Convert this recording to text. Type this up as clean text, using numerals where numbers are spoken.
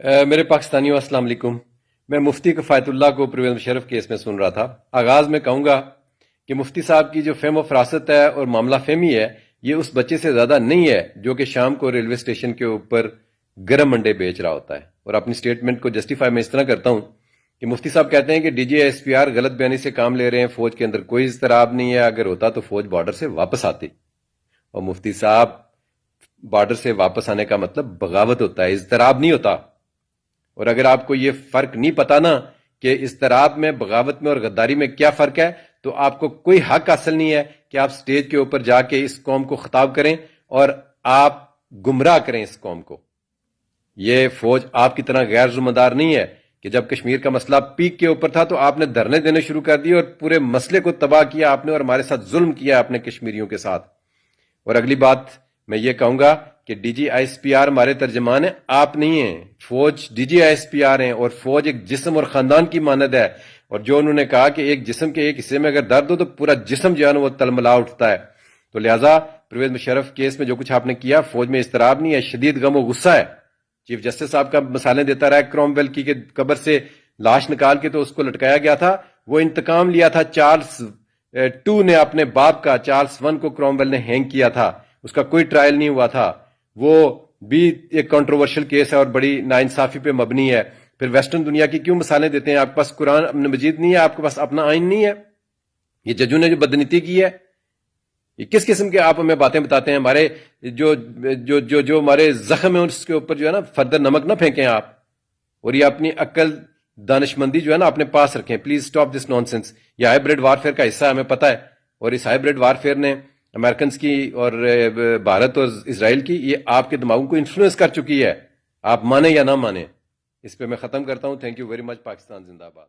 میرے پاکستانیوں السلام علیکم۔ میں مفتی کفایت اللہ کو پرویز مشرف کیس میں سن رہا تھا۔ آغاز میں کہوں گا کہ مفتی صاحب کی جو فہم و فراست ہے اور معاملہ فہمی ہے یہ اس بچے سے زیادہ نہیں ہے جو کہ شام کو ریلوے اسٹیشن کے اوپر گرم انڈے بیچ رہا ہوتا ہے۔ اور اپنی سٹیٹمنٹ کو جسٹیفائی میں اس طرح کرتا ہوں کہ مفتی صاحب کہتے ہیں کہ D G S P R غلط بیانی سے کام لے رہے ہیں، فوج کے اندر کوئی اضطراب نہیں ہے، اگر ہوتا تو فوج بارڈر سے واپس آتی۔ اور مفتی صاحب بارڈر سے واپس آنے کا مطلب بغاوت ہوتا ہے، اضطراب نہیں ہوتا۔ اور اگر آپ کو یہ فرق نہیں پتا نا کہ اضطراب میں، بغاوت میں اور غداری میں کیا فرق ہے، تو آپ کو کوئی حق حاصل نہیں ہے کہ آپ سٹیج کے اوپر جا کے اس قوم کو خطاب کریں اور آپ گمراہ کریں اس قوم کو۔ یہ فوج آپ کی طرح غیر ذمہ دار نہیں ہے کہ جب کشمیر کا مسئلہ پیک کے اوپر تھا تو آپ نے دھرنے دینے شروع کر دیے اور پورے مسئلے کو تباہ کیا آپ نے، اور ہمارے ساتھ ظلم کیا اپنے کشمیریوں کے ساتھ۔ اور اگلی بات میں یہ کہوں گا کہ D G I S P R ہمارے ترجمان ہیں، آپ نہیں ہیں۔ فوج D G I S P R ہیں، اور فوج ایک جسم اور خاندان کی مانند ہے۔ اور جو انہوں نے کہا کہ ایک جسم کے ایک حصے میں اگر درد ہو تو پورا جسم جو ہے نا وہ تلملا اٹھتا ہے۔ تو لہٰذا پرویز مشرف کیس میں جو کچھ آپ نے کیا، فوج میں اضطراب نہیں ہے، شدید غم و غصہ ہے۔ چیف جسٹس صاحب کا مثالیں دیتا رہا کروم ویل کی کہ قبر سے لاش نکال کے تو اس کو لٹکایا گیا تھا، وہ انتقام لیا تھا چارلس ٹو نے اپنے باپ کا، چارلس ون کو کروم ویل نے ہینگ کیا تھا، اس کا کوئی ٹرائل نہیں ہوا تھا۔ وہ بھی ایک کنٹروورشل کیس ہے اور بڑی ناانصافی پہ مبنی ہے۔ پھر ویسٹرن دنیا کی کیوں مثالیں دیتے ہیں؟ آپ کے پاس قرآن مجید نہیں ہے، آپ کے پاس اپنا آئین نہیں ہے؟ یہ ججوں نے جو بدنیتی کی ہے، یہ کس قسم کے آپ ہمیں باتیں بتاتے ہیں؟ ہمارے جو جو جو جو ہمارے زخم ہیں اس کے اوپر جو ہے نا فردر نمک نہ پھینکیں آپ، اور یہ اپنی عقل دانشمندی جو ہے نا اپنے پاس رکھیں۔ Please stop this naan sense. یہ ہائیبریڈ وارفیئر کا حصہ ہے، ہمیں پتہ ہے، اور اس ہائیبریڈ وارفیئر نے امریکنز کی اور بھارت اور اسرائیل کی یہ آپ کے دماغوں کو انفلوئنس کر چکی ہے، آپ مانیں یا نہ مانیں۔ اس پہ میں ختم کرتا ہوں۔ Thank you very much. Pakistan زندہ باد۔